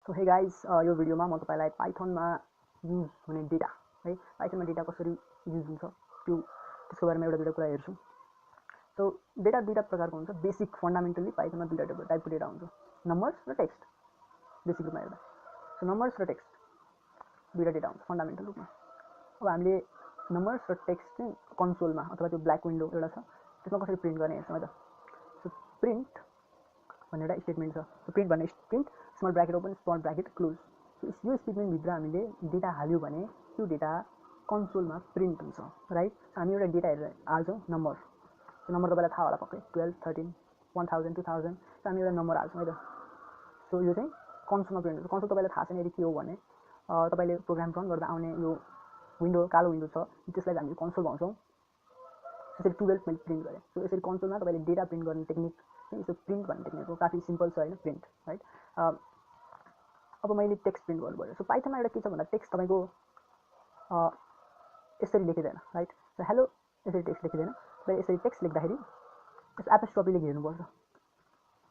So hey guys यो भिडियोमा म तपाईलाई पाइथनमा युज हुने डेटा है पाइथनमा डेटा कसरी युज हुन्छ त्यसको बारेमा एउटा कुरा हेर्छु। सो डेटा दुईटा प्रकारको हुन्छ। बेसिक फन्डामेन्टली पाइथनमा दुईटा टाइपको डेटा हुन्छ, नम्बर्स र टेक्स्ट। बेसिक रूपमा हेर्दा सो नम्बर्स र टेक्स्ट दुईटा डेटा हुन्छ फन्डामेन्टल रूपमा। अब हामीले नम्बर्स र टेक्स्ट चाहिँ कन्सोलमा अथवा त्यो ब्ल्याक विन्डो एउटा छ त्यसमा कसरी प्रिन्ट गर्ने हेर्छौँ है त। सो प्रिन्ट भन्ने एउटा स्टेटमेन्ट छ। सो प्रिन्ट भन्ने print small bracket open small bracket close. यो स्टेटमेन्टभित्र हामीले डेटा हाल्यो भने त्यो डेटा कन्सोलमा प्रिन्ट हुन्छ, राइट। हामी एउटा डेटा हेरेर हाल्छौँ नम्बर। त्यो नम्बर तपाईँलाई थाहा होला पक्कै, 12, 13, 1000, 2000। सो हामी एउटा नम्बर हाल्छौँ है त। सो यो चाहिँ कन्सोलमा प्रिन्ट हुन्छ। कन्सोल तपाईँलाई थाहा छैन यदि के हो भने तपाईँले प्रोग्राम रन गर्दा आउने यो विन्डो कालो विन्डो छ, त्यसलाई हामीले कन्सोल भन्छौँ। यसरी 12 मैले प्रिन्ट गरेँ। सो यसरी कन्सोलमा तपाईँले डेटा प्रिन्ट गर्ने टेक्निक चाहिँ यसो प्रिन्ट भन्ने टेक्निक हो। काफी सिम्पल छ होइन, प्रिन्ट, राइट। अब मैले टेक्स्ट प्रिन्ट गर्नु पऱ्यो। सो पाइथनमा एउटा के छ भन्दा टेक्स्ट तपाईँको यसरी लेखिँदैन, राइट। सो हेलो यसरी टेक्स्ट लेखिँदैन। तपाईँले यसरी टेक्स्ट लेख्दाखेरि यस एपोस्ट्रोफीले घेर्नुपर्छ।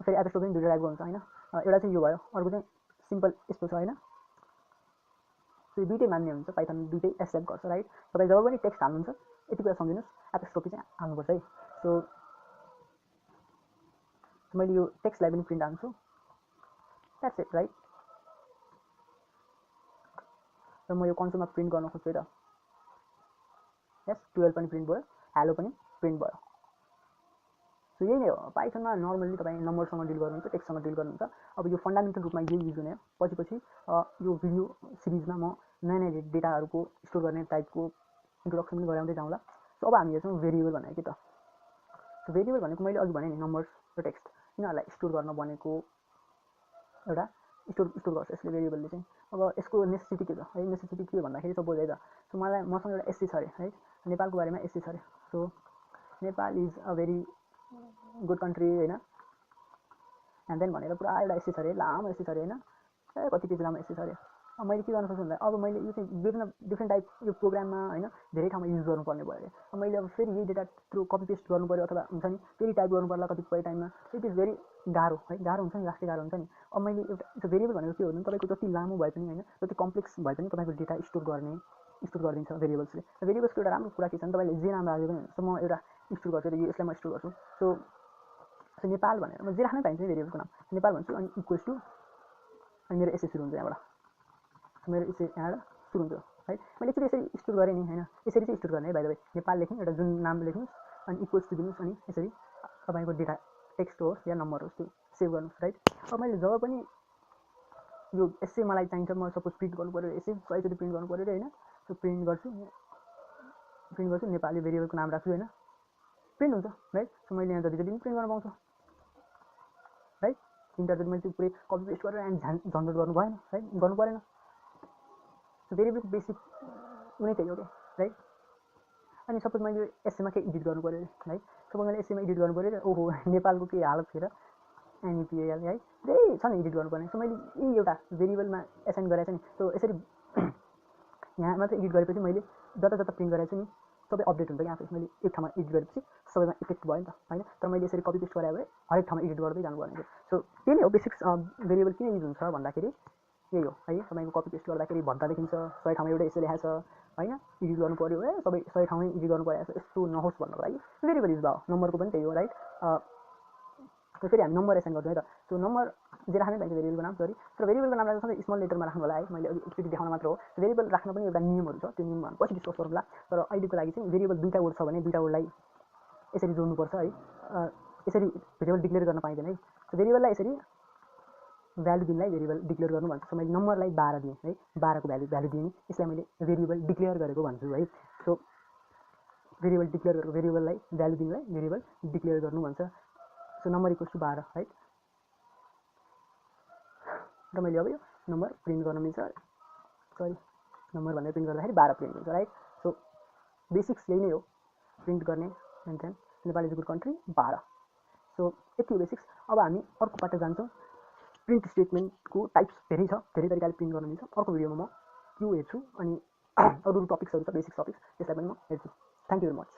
फेरि एपोस्ट्रोफी दुईवटा टाइपको हुन्छ होइन। एउटा चाहिँ यो भयो, अर्को चाहिँ सिम्पल यस्तो छ होइन। सो दुइटै मान्ने हुन्छ, पाइथन दुइटै एक्सेप्ट गर्छ, राइट। तपाईँ जब पनि टेक्स्ट हाल्नुहुन्छ यति कुरा सम्झिनुहोस्, एपोस्ट्रोफी चाहिँ हाल्नुपर्छ है। सो मैले यो टेक्स्टलाई पनि प्रिन्ट हाल्छु, द्याट्स इट, राइट। र म यो कन्सोलमा प्रिन्ट गर्न खोज्छु है त। यस 12 पनि प्रिन्ट भयो, हेलो पनि प्रिन्ट भयो। सो यही नै हो। पाइथनमा नर्मल्ली तपाईँ नम्बरसँग डिल गर्नुहुन्छ, टेक्स्टसँग डिल गर्नुहुन्छ। अब यो फन्डामेन्टल रूपमा यही युज हुने हो। पछि यो भिडियो सिरिजमा म नयाँ डेटाहरूको स्टोर गर्ने टाइपको इन्ट्रोडक्सन पनि गराउँदै जाउँला। सो अब हामी हेर्छौँ भेरिएबल भनेको के त। सो भेरिएबल भनेको मैले अघि भने नि नम्बर्स र टेक्स्ट यिनीहरूलाई स्टोर गर्न बनेको एउटा स्टोर गर्छ यसले भेरिएबलले चाहिँ। अब यसको नेसेसिटी के छ है, नेसेसिटी के भन्दाखेरि सपोज है त। सो मसँग एउटा एससी छ अरे है, नेपालको बारेमा एससी छ अरे। So Nepal is a very good country होइन, एन्ड देन भनेर पुरा एउटा एससी छ अरे, लामो एससी छ अरे होइन, कति पेज लामो एससी छ अरे। अब मैले के गर्न सक्छु भन्दा अब मैले यो चाहिँ डिफ्रेन्ट टाइप यो प्रोग्राममा होइन धेरै ठाउँमा युज गर्नुपर्ने भयो अरे। अब मैले अब फेरि यही डेटा थ्रु कपी पेस्ट गर्नु पऱ्यो अथवा हुन्छ नि फेरि टाइप गर्नु पर्ला कतिपय टाइममा। इट इज भेरी गाह्रो है, गाह्रो हुन्छ नि, लास्टै गाह्रो हुन्छ नि। अब मैले एउटा भेरिएबल भनेको के हो भने तपाईँको जति लामो भए पनि होइन, जति कम्प्लेक्स भए पनि तपाईँको डेटा स्टोर गरिदिन्छ भेरिएबल्सले। भेरिएबल्सको एउटा राम्रो कुरा के छ भने तपाईँले जे नाम राख्यो भने सो म एउटा स्टोर गर्छु, यसलाई म स्टोर गर्छु। सो नेपाल भनेर म जे राख्नै पाइन्छ नि भेरिएबलको नाम नेपाल भन्छु, अनि इक्वल्स टु अनि मेरो एसए सुरु हुन्छ यहाँबाट। मेरो एसए यहाँबाट सुरु हुन्छ, है। मैले एकचोटि यसरी स्टोर गरेँ नि होइन, यसरी चाहिँ स्टोर गर्ने है। बाइ द वे नेपाल लेख्नु, एउटा जुन नाम लेख्नुहोस् अनि इक्वल्स टु दिनुहोस्, अनि यसरी तपाईँको डेटा टेक्स्ट होस् या नम्बर होस् त्यो सेभ गर्नुहोस्, राइट। अब मैले जब पनि यो एसए मलाई चाहिन्छ, म सपोज प्रिन्ट गर्नु पऱ्यो एसए 100चोटि प्रिन्ट गर्नु पऱ्यो होइन। सो प्रिन्ट गर्छु नेपाली भेरिएबलको नाम राख्छु होइन, प्रिन्ट हुन्छ, राइट। सो मैले यहाँ जति पनि प्रिन्ट गर्न पाउँछु, राइट। 3-4चोटि मैले त्यो पुरै कपी पेस्ट गरेर एन्ड झन्झट गर्नु भएन, राइट, गर्नु परेन। सो भेरिएबलको बेसिक कुनै त्यही हो क्या, राइट। अनि सपोज मैले एसएमा केही एडिट गर्नु पऱ्यो है, सपोज मैले एसएमा एडिट गर्नु पऱ्यो, ओहो नेपालको के हालत थियो र एनइपिएल है, धेरै छ नि एडिट गर्नुपर्ने। सो मैले यही एउटा भेरिएबलमा एसाइन गरेको छु नि। सो यसरी यहाँ मात्र एडिट गरेपछि मैले जता प्रिन्ट गरेको छु नि सबै अपडेट हुन्छ क्या आफै। मैले एक ठाउँमा एडिट गरेपछि सबैमा इफेक्ट भयो नि त होइन। तर मैले यसरी कपी पेस्ट गरायो भने हरेक ठाउँमा एडिट गर्दै जानुपर्ने। सो त्यही नै हो बेसिक्स। भेरिएबल किन युज हुन्छ भन्दाखेरि यही हो है। तपाईँको कपी पेस्ट गर्दाखेरि भद्दा देखिन्छ, 100 ठाउँमा एउटै यसो लेखाएको छ होइन, एडिट गर्नु पऱ्यो है, सबै 100 ठाउँमै एडिट गर्नु परेको छ, यस्तो नहोस् भन्नको लागि भेरिएबल युज भयो। नम्बरको पनि त्यही हो, राइट। फेरि हामी नम्बर एसाइन गर्छौँ है त। सो नम्बर जे राख्नै पाइन्छ भेरिएबलको नाम, सरी। तर भेरिएबलको नाम राख्दा सधैँ स्मल लेटरमा राख्नु होला है। मैले अघि एकचोटि देखाउन मात्र हो। भेरिएबल राख्न पनि एउटा नियमहरू छ, त्यो नियमहरू पछि डिस्कस गरौँला। तर अहिलेको लागि चाहिँ भेरिएबल दुईवटा वर्ड छ भने दुईवटा वर्डलाई यसरी जोड्नुपर्छ है। यसरी भेरिएबल डिक्लेयर गर्न पाइँदैन है। सो भेरिएबललाई यसरी भ्यालु दिनलाई भेरिएबल डिक्लेयर गर्नु भन्छ। सो मैले नम्बरलाई 12 दिएँ है, 12 को भ्यालु दिएँ नि, यसलाई मैले भेरिएबल डिक्लेयर गरेको भन्छु है। सो भेरिएबल डिक्लेयर गरेको भेरिएबललाई भ्यालु दिनलाई भेरिएबल डिक्लेयर गर्नु भन्छ। So number equals to 12, right. र मैले अब यो नम्बर प्रिन्ट गर्न मिल्छ, सरी नम्बर भनेर प्रिन्ट गर्दाखेरि 12 प्रिन्ट हुन्छ, राइट। सो बेसिक्स यही नै हो, प्रिन्ट गर्ने and then Nepal is good country 12। So यति हो बेसिक्स। अब हामी अर्को पार्ट जान्छौँ। प्रिन्ट स्टेटमेन्टको टाइप्स धेरै छ, धेरै तरिकाले प्रिन्ट गर्न मिल्छ। अर्को भिडियोमा म त्यो हेर्छु, अनि अरू टपिक्सहरू छ बेसिक टपिक्स, त्यसलाई पनि म हेर्छु। Thank you very much.